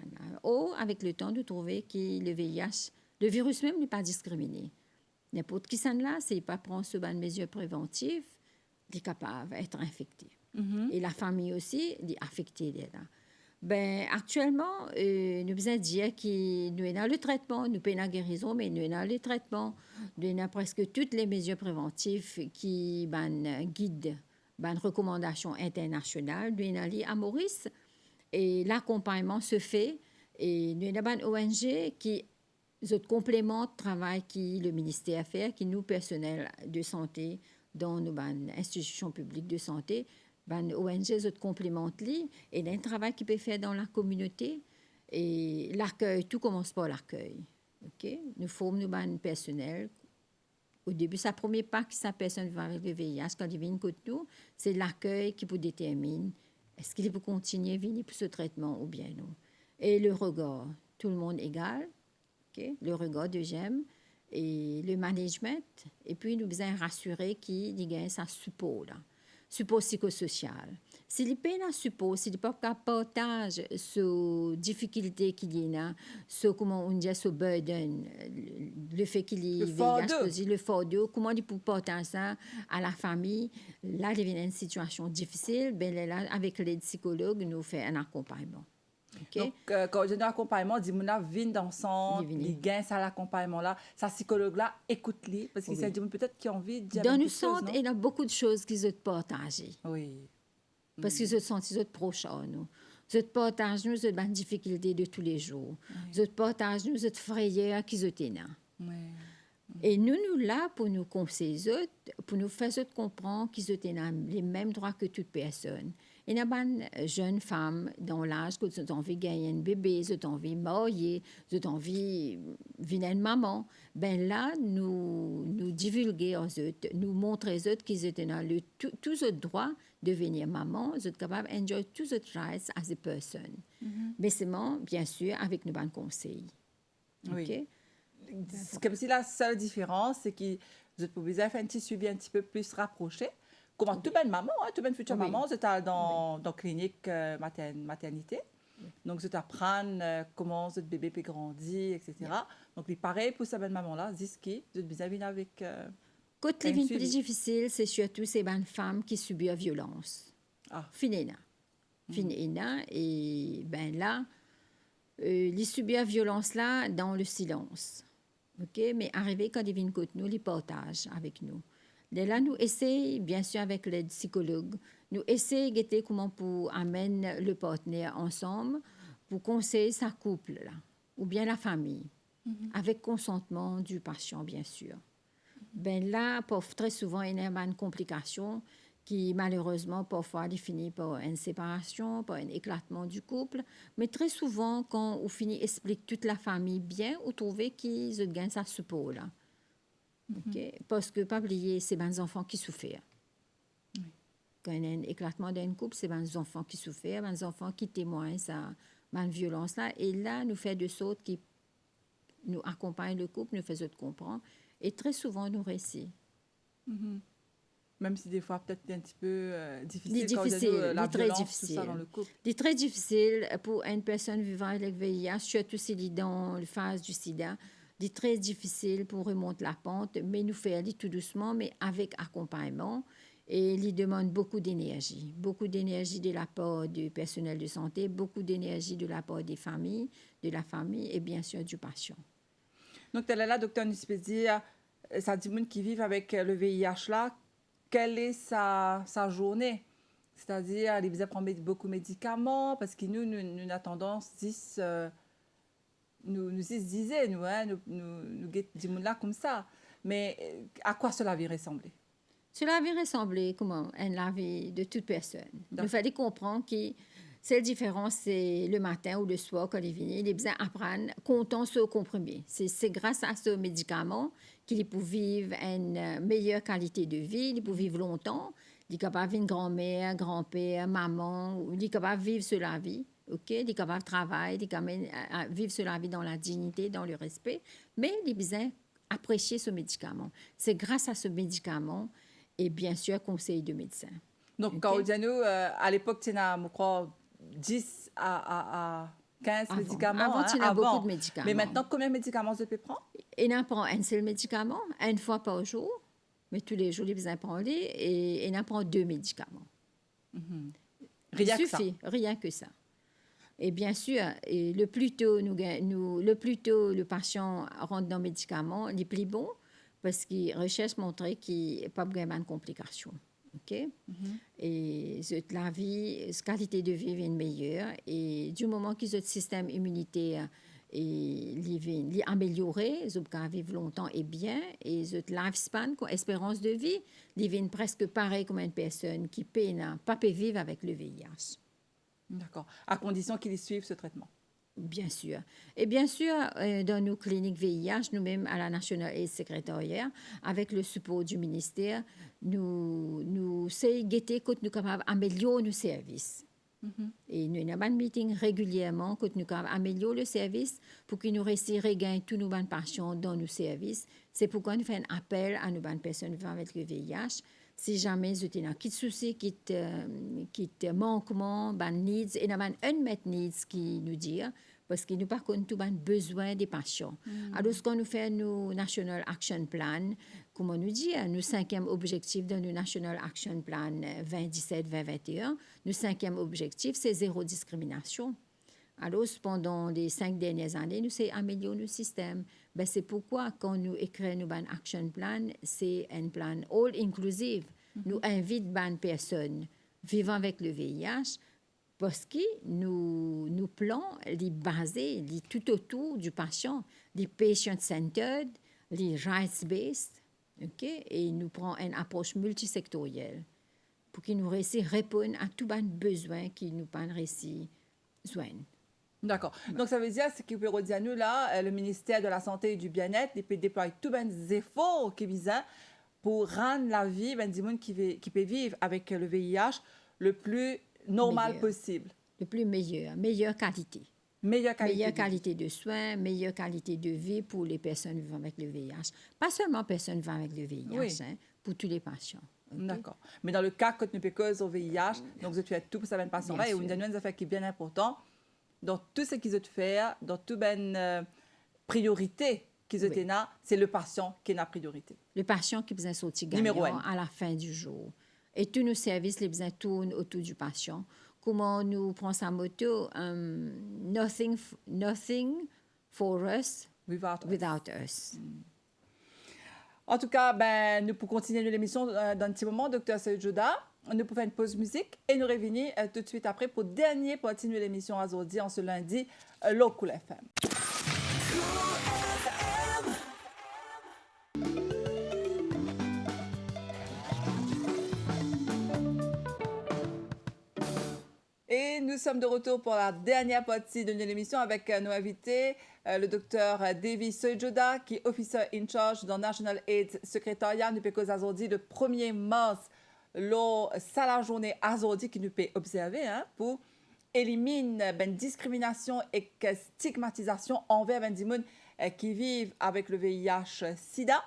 Ou avec le temps de trouver que le VIH, le virus même n'est pas discriminé. N'importe qui s'en là, c'est pas prendre ce ban de mesures préventives, il est capable d'être infecté. Et la famille aussi, est affectée là. Ben, actuellement, nous avons dit que nous avons le traitement, nous avons la guérison, mais nous avons le traitement. Nous avons presque toutes les mesures préventives qui guident les recommandations internationales. Nous avons à Maurice et l'accompagnement se fait. Et nous avons une ONG qui complémente le travail que le ministère fait, qui nous, personnels de santé, dans nos institutions publiques de santé, ONG complémente et il y a un travail qui peut faire dans la communauté et l'accueil, tout commence par l'accueil. Okay? Nous formons nos personnel. Au début, ça ne promet pas que sa personne va avec le VIH quand il vient côté nous, c'est l'accueil qui vous détermine est-ce qu'il peut continuer à venir pour ce traitement ou bien non. Et le regard, tout le monde égal, okay? Le regard deuxième et le management et puis nous devons rassurer qu'il y a ça support là. Support psychosocial. S'il n'y a pas de support, s'il n'y a pas de partage sur difficultés qu'il y a, sur comment on dit, sur burden, le fait qu'il y ait le fardeau, comment il peut partager ça à la famille, là, il y a une situation difficile, ben là, avec les psychologues, nous faisons un accompagnement. Okay? Donc, quand je dis accompagnement, dis-moi, viens dans le centre, ils gagnent ça l'accompagnement-là. Sa psychologue-là, écoute-les, parce que c'est peut-être qui a envie de dire. Dans le centre, il y a beaucoup de choses qu'ils ont partagées. Oui. Parce qu'ils ont senti proches à nous. Ils ont partagé nous des difficultés de tous les jours. Ils ont partagé nous des frayeurs qu'ils ont là. Et nous là pour nous conseiller, eux, pour nous faire eux comprendre qu'ils ont les mêmes droits que toute personne. Il y a des jeunes femmes dans l'âge qui ont envie de gagner un bébé, ils ont envie de marier, ils ont envie de devenir une maman. Ben là, nous divulguer aux autres, nous montrer aux autres qu'ils ont tous les droits de devenir maman, ils sont capables d'enjoy tous les rights as a person. Mais c'est bien sûr avec nos bons conseils. Oui. OK? C'est comme si la seule différence, c'est que vous êtes obligé de faire un petit suivi un petit peu plus rapproché. Comme toute bonne maman, toute bonne future Oui. maman, vous êtes dans la clinique maternité. Donc, vous apprendre comment votre bébé peut grandir, etc. Donc, il pareil pour cette bonne maman-là, c'est que vous êtes bien avec... Côte un les vignes suivi. plus difficile, c'est surtout ces bonnes femmes qui subissent la violence. Ah. Finéna. Finéna, et ben là, les subir la violence là dans le silence. OK? Mais arrivé quand ils viennent côté nous, ils partagent avec nous. De là, nous essayons, bien sûr, avec l'aide psychologue, nous essayons de voir comment pour amener le partenaire ensemble pour conseiller sa couple, là, ou bien la famille, avec consentement du patient, bien sûr. Ben là, très souvent, il y a une complication qui, malheureusement, parfois, finit par une séparation, par un éclatement du couple. Mais très souvent, quand on finit explique toute la famille bien, on trouve qu'ils gagnent sa support, là. OK? Parce que, pas oublier, c'est les enfants qui souffrent. Quand il y a un éclatement d'un couple, c'est les enfants qui souffrent, les enfants qui témoignent ça, cette violence-là. Et là, nous faisons de sorte qui nous accompagnent le couple, nous faisons comprendre. Et très souvent, nous réussissons. Même si des fois, peut-être un petit peu difficile, Difficile, la très violence, difficile. tout ça dans le couple. C'est très difficile pour une personne vivant avec le VIH, surtout si elle est dans la phase du sida. C'est très difficile pour remonter la pente, mais nous faisons aller tout doucement, mais avec accompagnement. Et il demande beaucoup d'énergie de la part du personnel de santé, beaucoup d'énergie de la part des familles, de la famille et bien sûr du patient. Donc, tu es là, docteur Nispédia, ça dit monde qui vivent avec le VIH là, quelle est sa journée? C'est-à-dire, ils besoin prendre beaucoup de médicaments parce que nous avons tendance, nous disaient, nous des monde là comme ça. Mais à quoi cela vient ressembler? Cela avait ressemblé comment la vie de toute personne. Il D'accord. fallait comprendre que cette différence, c'est le matin ou le soir quand il vient, il a besoin d'apprendre comptant sur le comprimé. C'est grâce à ce médicament qu'il peut vivre une meilleure qualité de vie, il peut vivre longtemps, il est capable de vivre une grand-mère, grand-père, maman, il est capable de vivre sur la vie. OK? Il est capable de travailler, il est capable de vivre sur la vie dans la dignité, dans le respect, mais il a besoin d'apprécier ce médicament. C'est grâce à ce médicament et bien sûr, conseil de médecin. Donc, OK? quand on dit à l'époque, tu as, je crois, 10 à 15 Avant. médicaments. Avant, tu as beaucoup de médicaments. Mais maintenant, combien de médicaments tu peux prendre? Il en prend un seul médicament, une fois par jour, mais tous les jours, il besoin de prendre et il en prend 2 médicaments. Rien que ça. Suffit, rien que ça. Et bien sûr, et le plus tôt le patient rentre dans le médicament, le plus bon, parce que les recherches montrent qu'il n'y a pas vraiment de complications. OK? Et la vie, la qualité de vie est meilleure. Et du moment que le système immunitaire est amélioré, ils peuvent vivre longtemps et bien. Et le lifespan, l'espérance de vie, ils vivent presque pareil comme une personne qui ne peut pas vivre avec le VIH. D'accord. À condition qu'ils suivent ce traitement. Bien sûr. Et bien sûr, dans nos cliniques VIH, nous-mêmes à la National AIDS Secretariat, avec le support du ministère, nous essayons de guetter quand nous sommes capables d'améliorer nos services. Et nous avons un meeting régulièrement quand nous sommes capables d'améliorer le service pour que nous réussissions à regagner tous nos bonnes patients dans nos services. C'est pourquoi nous faisons un appel à nos bonnes personnes vivant avec le VIH. Si jamais vous avez un petit souci, qui te manquement, needs, et nous avons un needs qui nous dit, parce que nous, par contre, nous avons besoin des patients. Alors, quand nous faisons nos National Action Plan, comme on nous dit, nos 5e objectif dans nos National Action Plan 2017-2021, nos 5e objectif, c'est zéro discrimination. Alors, pendant les 5 dernières années, nous avons amélioré nos systèmes. Ben, c'est pourquoi, quand nous écrivons nos action plan, c'est un plan all-inclusive. Nous invitons les personnes vivant avec le VIH parce que nos plans sont basés tout autour du patient, des patient-centered, les rights-based, OK, et il nous prend une approche multisectorielle pour qu'il nous réussit répondre à tous les besoins qui nous pas réussi joindre. D'accord. Donc, ça veut dire c'est qu'il peut dire nous, là, le ministère de la Santé et du Bien-être, il peut déployer tous les efforts qui visent pour rendre la vie du monde qui peut vivre avec le VIH le plus normal Meilleur. possible. Le plus meilleure qualité. Meilleure qualité. Meilleure de vie. qualité de soins, meilleure qualité de vie pour les personnes vivant avec le VIH. Pas seulement personnes vivant avec le VIH, Oui. pour tous les patients. OK? D'accord. Mais dans le cas que nous cause au VIH, donc vous faites tout pour ça, patient-là, Bien et une sûr. des affaires qui est bien important, dans tout ce qu'ils ont fait, dans toute priorité qu'ils ont Oui. là, c'est le patient qui est la priorité. Le patient qui besoin sortir Numéro gagnant un. à la fin du jour. Et tous nos services, les besoins tournent autour du patient. Comment nous prenons sa moto? Nothing for us without us. En tout cas, nous pour continuer l'émission dans un petit moment, Dr. Saïd Jouda, nous pouvons faire une pause musique et nous revenir tout de suite après pour dernier pour continuer l'émission aujourd'hui en ce lundi, Cool FM. Et nous sommes de retour pour la dernière partie de l'émission avec nos invités, le docteur Davy Sojoda, qui est officer in charge dans National AIDS Secretariat. Nous pouvons aujourd'hui le 1er mars, c'est la journée aujourd'hui qui nous peut observer pour éliminer la discrimination et la stigmatisation envers les gens qui vivent avec le VIH-Sida.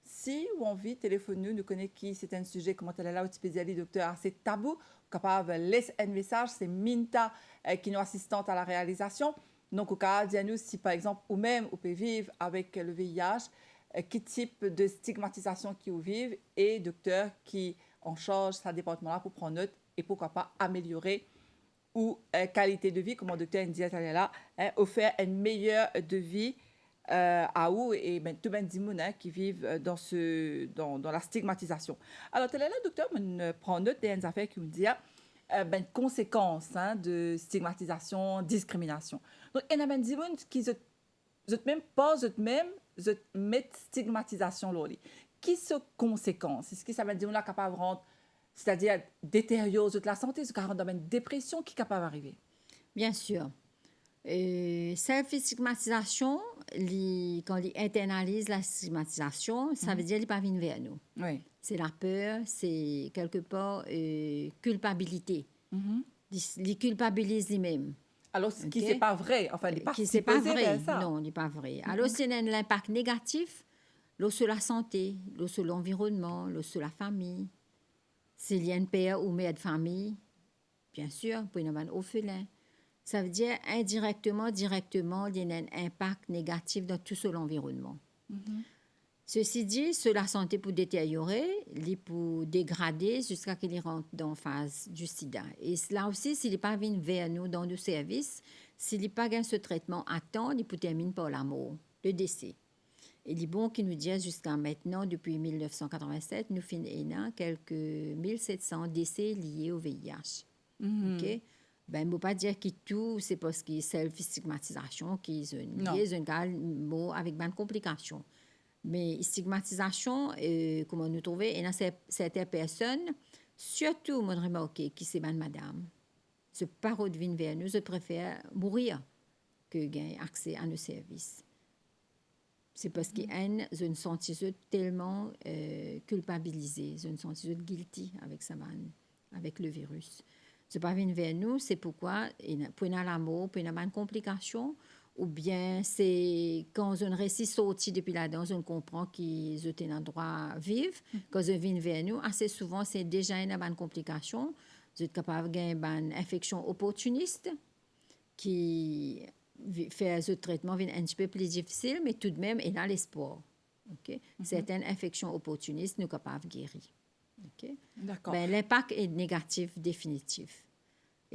Si vous avez envie, téléphone-nous, nous connaissons qui c'est un sujet, comment elle est là, au spécialiste docteur, assez tabou, capable de laisser un message, c'est Minta qui nous assistante à la réalisation. Donc, au cas, dis-nous si, par exemple, ou même, vous pouvez vivre avec le VIH, quel type de stigmatisation qui vous vivent et docteur qui en charge ce département-là pour prendre note et pourquoi pas améliorer ou qualité de vie, comme le docteur disait là, offrir une meilleure de vie à vous et tout le monde qui vivent dans la stigmatisation. Alors, tel est là, docteur, on prend note des affaires qui nous disent conséquences de stigmatisation, discrimination. Donc, il y a des gens qui ne même pas, mettent stigmatisation là. Qui sont conséquences? Est-ce que ça veut dire qu'on est capable de rendre, c'est-à-dire détériorer la santé, ce qui rend dans une dépression qui est capable d'arriver? Bien sûr. Self-stigmatisation, quand ils internalisent la stigmatisation, ça veut dire qu'ils ne pas venir vers nous. Oui. C'est la peur, c'est quelque part culpabilité. Ils culpabilisent lui-même. Alors, ce qui OK? n'est pas vrai, enfin, il n'est pas Qui c'est pas supposé vrai. faire ça. Non, il n'est pas vrai. Alors, c'est un impact négatif sur la santé, sur l'environnement, sur la famille. S'il y a un père ou mère de famille, bien sûr, pour une orphelin. Ça veut dire indirectement, directement, il y a un impact négatif dans tout l'environnement. Ceci dit, sur la santé peut détériorer, il peut dégrader jusqu'à qu'il rentre dans la phase du sida. Et là aussi, s'il n'est pas venu vers nous dans nos services, s'il n'est pas gagné ce traitement à temps, il peut terminer par la mort, le décès. Et il est bon qu'il nous dise jusqu'à maintenant, depuis 1987, nous finissons quelques 1700 décès liés au VIH. OK? Ben, il ne faut pas dire que tout, c'est parce qu'il y a self-stigmatisation, qu'il y a une mot avec bonne complication. Mais stigmatisation, comment nous trouver, il y a certaines personnes, surtout, moi, je remarque que c'est bonne madame. Ce parole de venir vers nous, je préfère mourir que gagner accès à nos services. C'est parce qu'ils ont senti tellement culpabilisés, ils ont senti guilty avec ça, avec le virus. Ce pas venir vers nous, c'est pourquoi, pour une l'amour, pour une bonne complication, ou bien c'est quand on réussit sortir depuis là-dedans, on comprend qu'ils ont un droit à vivre. Quand ils viennent vers nous, assez souvent, c'est déjà une bonne complication. Vous êtes capable d'avoir une infection opportuniste qui fait ce traitement un petit peu plus difficile, mais tout de même, il a l'espoir. Okay? Certaines infections opportunistes, nous sommes capables de guérir. Okay? D'accord. Ben, l'impact est négatif, définitif.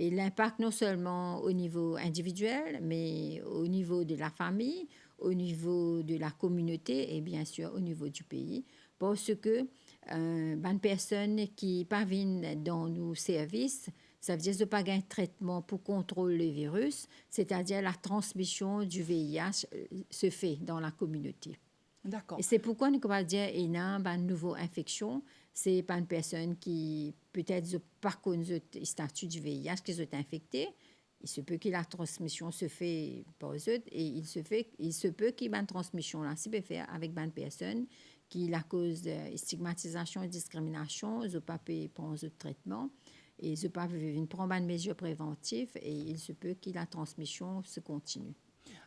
Et l'impact non seulement au niveau individuel, mais au niveau de la famille, au niveau de la communauté et bien sûr au niveau du pays. Parce que une personne qui parviennent dans nos services, ça veut dire que pas un traitement pour contrôler le virus, c'est-à-dire la transmission du VIH se fait dans la communauté. D'accord. Et c'est pourquoi nous pouvons dire qu'il y a une nouvelle infection. C'est pas une personne qui, peut-être, par contre, le statut du VIH, qui est infecté. Il se peut que la transmission se fait par eux autres et il se peut qu'il y ait une transmission là, si peut faire avec une personne qui, la cause de stigmatisation et discrimination, ils n'ont pas pu prendre ce traitement et ils n'ont pas prendre une mesure préventive et il se peut que la transmission se continue.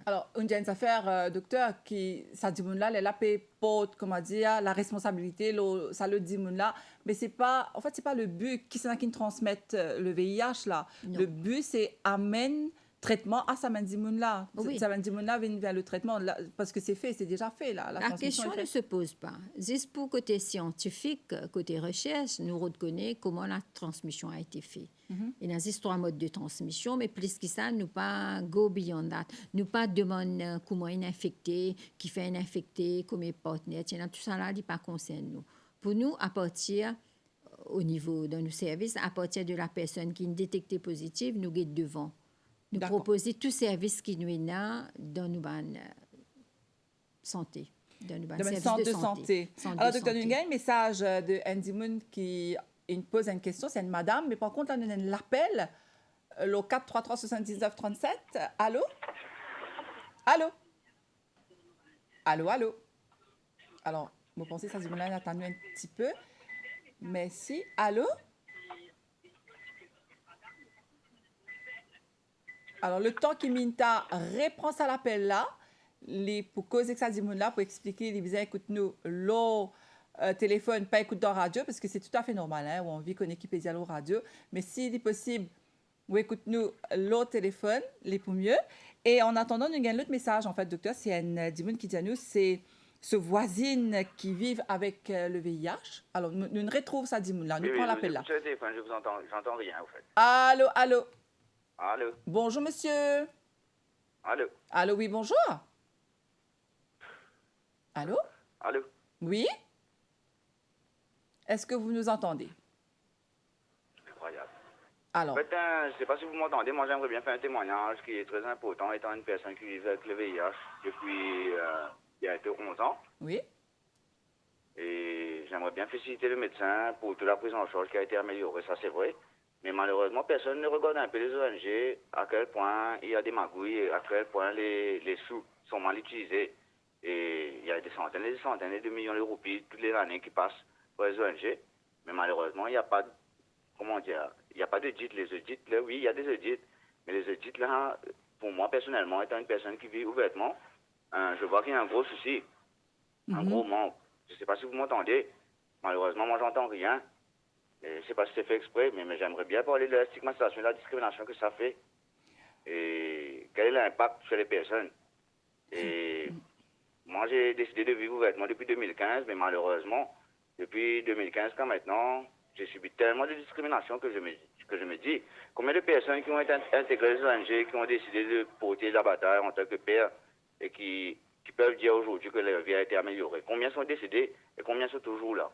Alors, on a une affaire, docteur, qui, ça dit là, elle a payé pour, comment dire, la responsabilité, ça le dit là, mais c'est pas, en fait, c'est pas le but qui c'est qui transmettent le VIH là. Non. Le but, c'est amène traitement à sa mandimoun là. Oui. Sa mandimoun là vient vers le traitement là, parce que c'est fait, c'est déjà fait là. La question ne se pose pas. Juste pour côté scientifique, côté recherche, nous reconnaissons comment la transmission a été faite. Il y a 3 modes de transmission, mais plus que ça, nous pas go beyond that. Nous pas demander comment il est infecté, qui fait un infecté, comme est partenaire. Tout ça là, il pas concerne nous. Pour nous, à partir au niveau de nos services, à partir de la personne qui est détectée positive, nous guide devant. Nous proposer tous les services qui nous sont dans nos santé. Dans nos centre de santé. Alors, docteur, il y a un message de Andy Moon qui pose une question. C'est une madame, mais par contre, là, on a l'appel, le 433 79 37. Allô? Allô? Allô, allô? Alors, vous pensez que ça, on a attendu un petit peu. Merci. Allô? Alors, le temps qui Minta répond à l'appel là, pour causer que ça dit là, pour expliquer, les visins écoute nous, le téléphone, pas écoute dans radio, parce que c'est tout à fait normal, hein, où on vit qu'on équipe les radio. Mais s'il est possible, vous écoute nous le téléphone, les pour mieux. Et en attendant, nous gagnons l'autre message, en fait, docteur, c'est un Dimoun qui dit à nous, c'est ce voisine qui vit avec le VIH. Alors, nous retrouve ça, Dimoun là, nous prend l'appel là. Sur le téléphone, je vous entends, j'entends rien, en fait. Allô, allô. Allô. Bonjour, monsieur. Allô. Allô, oui, bonjour. Allô? Allô. Oui? Est-ce que vous nous entendez? Incroyable. Alors. En fait, je ne sais pas si vous m'entendez, moi j'aimerais bien faire un témoignage qui est très important, étant une personne qui vit avec le VIH depuis bientôt 11 ans. Oui? Et j'aimerais bien féliciter le médecin pour toute la prise en charge qui a été améliorée, ça c'est vrai. Mais malheureusement, personne ne regarde un peu les ONG, à quel point il y a des magouilles, et à quel point les sous sont mal utilisés. Et il y a des centaines et des centaines de millions de roupies toutes les années qui passent pour les ONG. Mais malheureusement, il n'y a pas, il n'y a pas d'audit. Les audits, là, oui, il y a des audits. Mais les audits, là, pour moi, personnellement, étant une personne qui vit ouvertement, je vois qu'il y a un gros souci, un gros manque. Je ne sais pas si vous m'entendez. Malheureusement, moi, j'entends rien. Je ne sais pas si c'est fait exprès, mais j'aimerais bien parler de la stigmatisation et de la discrimination que ça fait. Et quel est l'impact sur les personnes. Et moi, j'ai décidé de vivre ouvertement depuis 2015, mais malheureusement, depuis 2015 quand maintenant, j'ai subi tellement de discrimination que je me dis, combien de personnes qui ont été intégrées aux ONG, qui ont décidé de porter la bataille en tant que père et qui peuvent dire aujourd'hui que leur vie a été améliorée. Combien sont décédés et combien sont toujours là?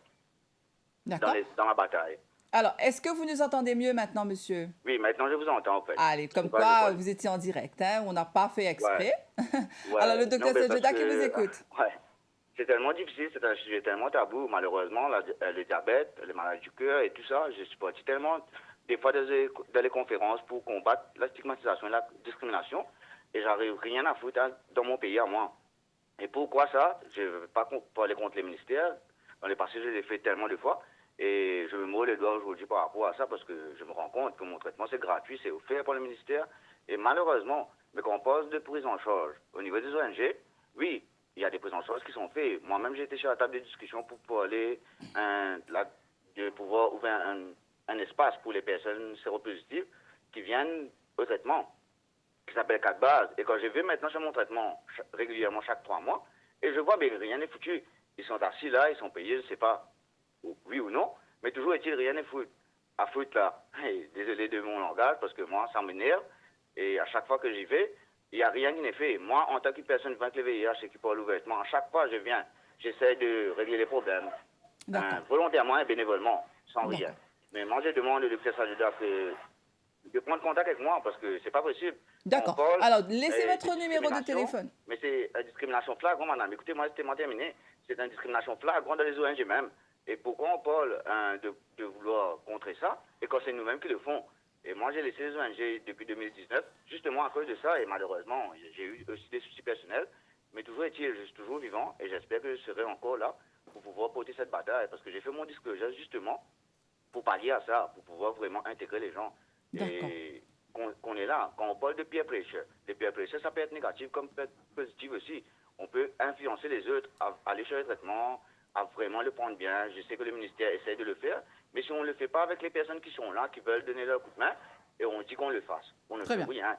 Dans la bataille. Alors, est-ce que vous nous entendez mieux maintenant, monsieur? Oui, maintenant je vous entends en fait. Allez, comme quoi vous étiez en direct, hein? On n'a pas fait exprès. Ouais. Alors, le docteur Sejeda qui vous écoute. Ouais. C'est tellement difficile, c'est un sujet tellement tabou. Malheureusement, le diabète, les maladies du cœur et tout ça, je suis parti tellement, des fois, dans les conférences pour combattre la stigmatisation et la discrimination. Et j'arrive rien à foutre dans mon pays à moi. Et pourquoi ça? Je ne veux pas parler contre les ministères. Dans le passé, je l'ai fait tellement de fois. Et je me mords les doigts aujourd'hui par rapport à ça parce que je me rends compte que mon traitement, c'est gratuit, c'est offert par le ministère. Et malheureusement, mais quand on parle de prise en charge au niveau des ONG, oui, il y a des prises en charge qui sont faites. Moi-même, j'ai été sur la table de discussion pour pouvoir ouvrir un espace pour les personnes séropositives qui viennent au traitement, qui s'appelle 4 bases. Et quand je vais maintenant sur mon traitement régulièrement chaque 3 mois, et je vois, mais rien n'est foutu. Ils sont assis là, ils sont payés, je ne sais pas, oui ou non, mais toujours est-il rien n'est foutu. À foutre là, hey, désolé de mon langage, parce que moi, ça m'énerve. Et à chaque fois que j'y vais, il n'y a rien qui n'est fait. Moi, en tant que personne vivant avec le VIH et qui parle ouvertement, à chaque fois je viens, j'essaie de régler les problèmes, volontairement et bénévolement, sans rien. Mais moi, je demande au docteur Sajeda que de prendre contact avec moi, parce que c'est pas possible. D'accord. On parle, Alors, laissez votre de numéro de discrimination, téléphone. Mais c'est une discrimination flagrante, madame. Écoutez, moi, c'était terminé. C'est une discrimination flagrante dans les ONG même. Et pourquoi on parle de vouloir contrer ça, et quand c'est nous-mêmes qui le font? Et moi, j'ai laissé les ONG depuis 2019, justement à cause de ça, et malheureusement, j'ai eu aussi des soucis personnels. Mais toujours est-il, je suis toujours vivant, et j'espère que je serai encore là pour pouvoir porter cette bataille, parce que j'ai fait mon disclosure justement pour pallier à ça, pour pouvoir vraiment intégrer les gens. D'accord. Et qu'on est là, quand on parle de peer pressure, les peer pressure, ça peut être négatif comme peut être positif aussi. On peut influencer les autres à aller sur le traitement, à vraiment le prendre bien. Je sais que le ministère essaie de le faire, mais si on ne le fait pas avec les personnes qui sont là, qui veulent donner leur coup de main, et on dit qu'on le fasse, on ne Très fait bien. rien.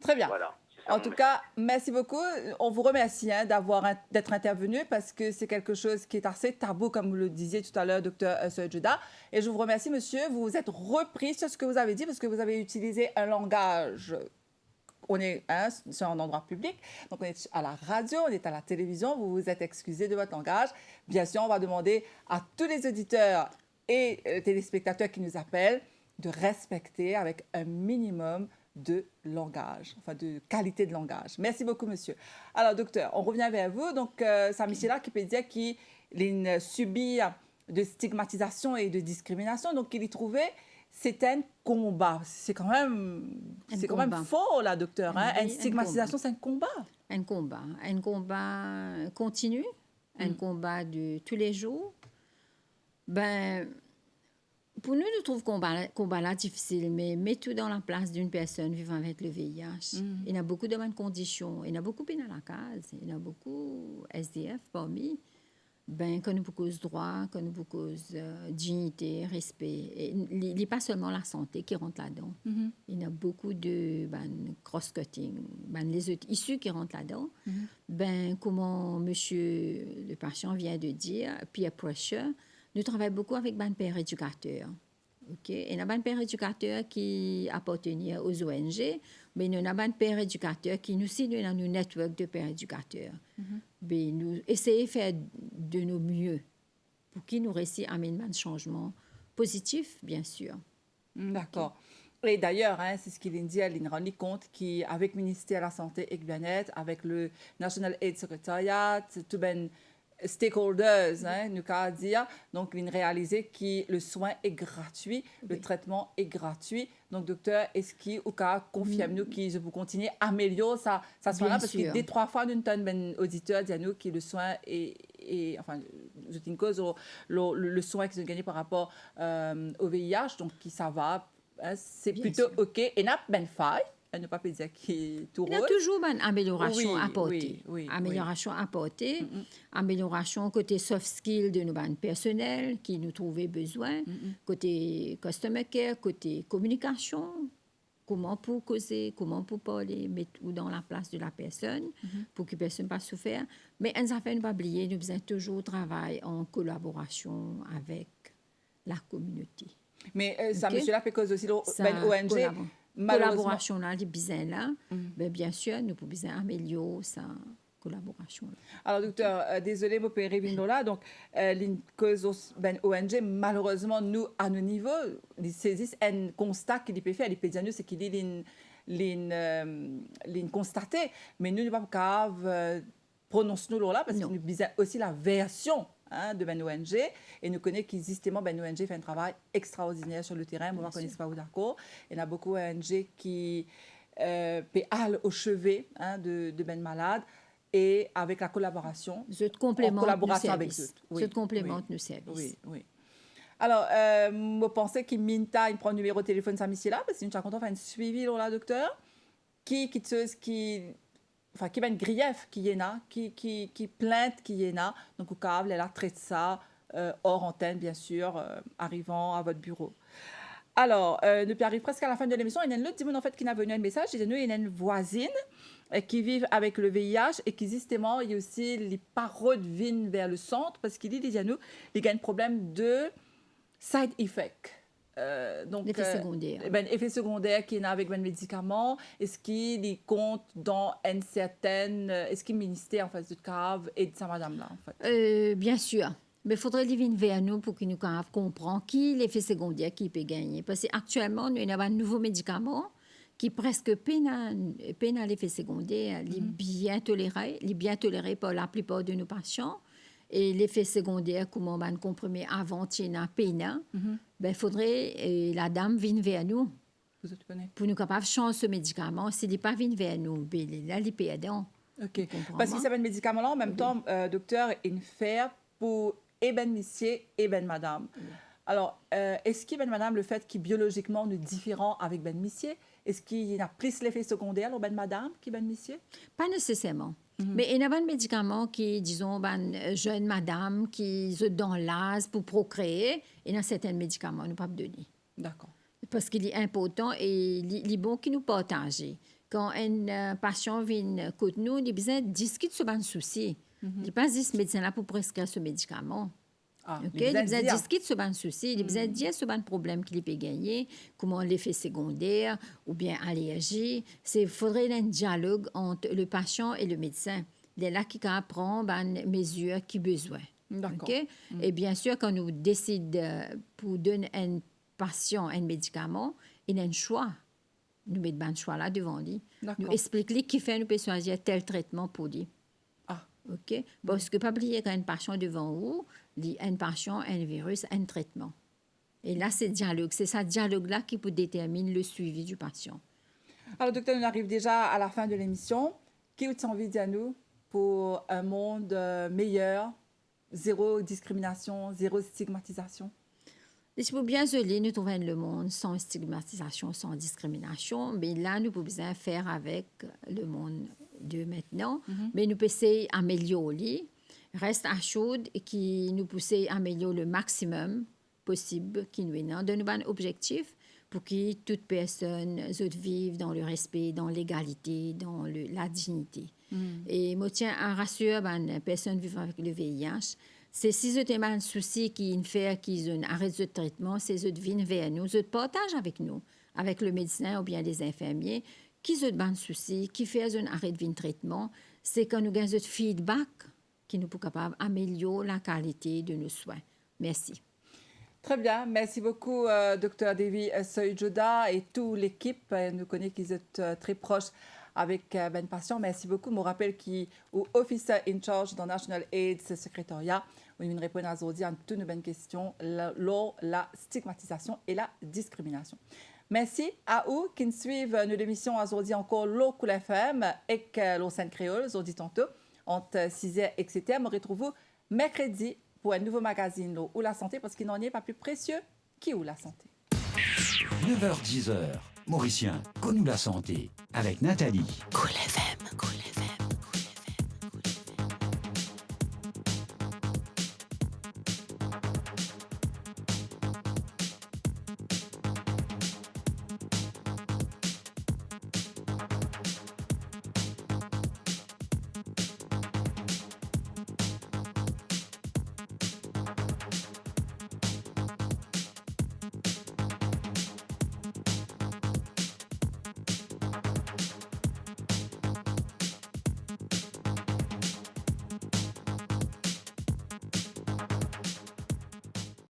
Très bien. Voilà. c'est ça En mon tout message. cas, merci beaucoup. On vous remercie d'être intervenu parce que c'est quelque chose qui est assez tabou, comme vous le disiez tout à l'heure, docteur Soedjuda. Et je vous remercie, monsieur. Vous vous êtes repris sur ce que vous avez dit parce que vous avez utilisé un langage. On est sur un endroit public, donc on est à la radio, on est à la télévision. Vous vous êtes excusé de votre langage. Bien sûr, on va demander à tous les auditeurs et téléspectateurs qui nous appellent de respecter avec un minimum de langage, enfin de qualité de langage. Merci beaucoup, monsieur. Alors, docteur, on revient vers vous. Donc, Saint-Michel qui peut dire qu'il subit de stigmatisation et de discrimination. Donc, il y trouvait, c'est un combat. C'est quand même fort, là, docteur. Hein? Oui, Une stigmatisation, un c'est un combat. Un combat continu, un combat de tous les jours. Ben, pour nous, nous trouvons combat là difficile, mais mettez-vous dans la place d'une personne vivant avec le VIH. Il y a beaucoup de bonnes conditions, il y a beaucoup de la case, il y a beaucoup SDF parmi. Ben, qu'on nous cause droit, qu'on nous cause dignité, respect. Et il n'y a pas seulement la santé qui rentre là-dedans. Il y a beaucoup de cross-cutting, les autres issues qui rentrent là-dedans. Ben, comment monsieur le patient vient de dire, peer pressure, nous travaillons beaucoup avec les pères éducateurs. Okay? Et il y a des pères éducateurs qui appartiennent aux ONG, mais il y a des pères éducateurs qui nous signent dans nos networks de pères éducateurs. Ben, nous essayons de faire de nos mieux pour qu'ils nous réussissent à amener un changement positif, bien sûr. D'accord. Et d'ailleurs, c'est ce qu'il dit, il rend compte qu'avec le ministère de la Santé et du Bien-être, avec le National AIDS Secretariat, tout ben stakeholders, nous avons dire, donc il réalisé que le soin est gratuit, le traitement est gratuit. Donc, docteur, est-ce qu'il ou confirme nous que je vous continuer à améliorer ça soin-là parce que des 3 fois nous avons ben auditeur dit nous que le soin est enfin je une cause le soin qui se gagné par rapport au VIH, donc qui ça va, c'est Bien plutôt sûr. OK. Et n'a ben faille. Ne pas dire qui tout Il y a toujours une amélioration Oui, à apporter. oui, Amélioration à apporter. Amélioration côté soft skills de nos bandes personnelles qui nous trouvaient besoin. Côté customer care, côté communication. Comment pour causer, comment pour parler, mettre dans la place de la personne pour que la personne ne pas souffrir. Mais on ne peut pas oublier, nous faisons toujours travail en collaboration avec la communauté. Mais ça, monsieur là, cause aussi Ça, ben ONG. collaboration là, les besoins là, ben, bien sûr, nous pouvons améliorer sa collaboration là. Alors, docteur, désolé, vous pouvez revenir là. Donc, cause ben ONG, malheureusement, nous, à nos niveaux, ils saisissent un constat qu'il peut faire. Les pédiatres, c'est qu'il est constaté. Mais nous, nous ne pouvons pas prononcer nous là parce que nous besoin aussi la version de Ben ONG et nous connaissons qu'existement Ben ONG fait un travail extraordinaire sur le terrain. Moi, je ne connais pas d'accord. Il y a beaucoup d'ONG qui péalent au chevet de Ben malade et avec la collaboration. En collaboration avec eux. Oui, complémente nos services. Oui, oui. Alors, je pensais que Minta, il prend le numéro de téléphone de là parce que nous sommes contents de faire un suivi là, docteur, qui enfin, qui va une grief qui y en a, qui plainte qui y en a. Donc, au cas elle a traité ça hors antenne, bien sûr, arrivant à votre bureau. Alors, nous arrivons presque à la fin de l'émission. Il y a un autre dimanche, en fait, qui n'a venu un message. Il y a une voisine qui vit avec le VIH et qui, justement, il y a aussi les paroles viennent vers le centre parce qu'il dit, il y a un problème de side effect. Donc, l'effet secondaire. Effet secondaire qui est avec un médicament, est-ce qu'il compte dans une certaine, est-ce qu'il ministère en face de cave et de sa madame là en fait? Bien sûr. Mais il faudrait venir vers nous pour que nous comprenions qui l'effet secondaire qui peut gagner. Parce qu'actuellement, nous avons un nouveau médicament qui presque peine à l'effet secondaire, il est bien toléré par la plupart de nos patients. Et l'effet secondaire, comme on va comprimer avant, il y a peine. Il faudrait la dame vienne vers nous pour nous capables de changer ce médicament. S'il n'est pas venu vers nous, là, il peut aider. OK. Parce que ce médicament-là, en même temps, docteur, il fait pour et ben monsieur et ben madame. Alors, est-ce que ben madame, le fait qu'il biologiquement nous différent avec ben monsieur, est-ce qu'il y a plus l'effet secondaire au ben madame qui ben monsieur? Pas nécessairement. Mais il y a un médicament qui, disons, ben, jeune madame qui est dans l'âge pour procréer, il y a certains médicaments, nous ne pouvons pas donner. D'accord. Parce qu'il est important et il est bon qu'il nous partage. Quand un patient vient côté nous, il a besoin de discuter sur un souci. Il n'est pas dit ce médecin-là pour prescrire ce médicament. Il a besoin de discuter sur un souci, il a besoin de dire sur un problème qu'il peut gagner, comment l'effet secondaire ou bien allergie. Il faudrait un dialogue entre le patient et le médecin. C'est là qu'il prend les mesures qu'il a besoin. D'accord. Et bien sûr, quand nous décidons pour donner à un patient un médicament, il a un choix. Nous mettons un choix là devant lui. Nous expliquons qui fait nous peut choisir tel traitement pour lui. OK? Parce que pas oublier qu'un patient devant vous, un patient, un virus, un traitement. Et là, c'est dialogue. C'est ce dialogue-là qui peut déterminer le suivi du patient. Alors, docteur, on arrive déjà à la fin de l'émission. Qu'est-ce que tu as envie de dire à nous pour un monde meilleur, zéro discrimination, zéro stigmatisation? Si vous bien joli, nous trouvons le monde sans stigmatisation, sans discrimination, mais là, nous pouvons faire avec le monde de maintenant, mais nous pouvons essayer d'améliorer. Reste à chaud et qui nous pousse à améliorer le maximum possible qui nous est de nous un objectif pour que toute personne vive dans le respect, dans l'égalité, dans la dignité. Et moi tiens à rassurer les personnes vivant avec le VIH. C'est si vous avez un souci qui fait qu'ils arrêtent le traitement, c'est eux viennent vers nous, eux partagent avec nous, avec le médecin ou bien les infirmiers, qui ont un souci, qui fait un arrêt de traitement, c'est quand nous avons un feedback qui nous peut capable d'améliorer la qualité de nos soins. Merci. Très bien. Merci beaucoup, Dr. Devi Soy-Joda et toute l'équipe. Nous connaissons qu'ils sont très proches avec ben patient. Merci beaucoup. Je me rappelle qu'il est officer in charge dans National AIDS Secretariat. On nous répond aujourd'hui à toutes nos bonnes questions sur la stigmatisation et la discrimination. Merci à vous qui nous suivent nos émissions aujourd'hui encore au Cool FM et au Saint Créole, aujourd'hui tantôt, entre 6h et 7h. Je me retrouve mercredi pour un nouveau magazine où la santé, parce qu'il n'en est pas plus précieux qu'où la santé. 9h-10h, Mauricien, connu la santé, avec Nathalie. Cool FM.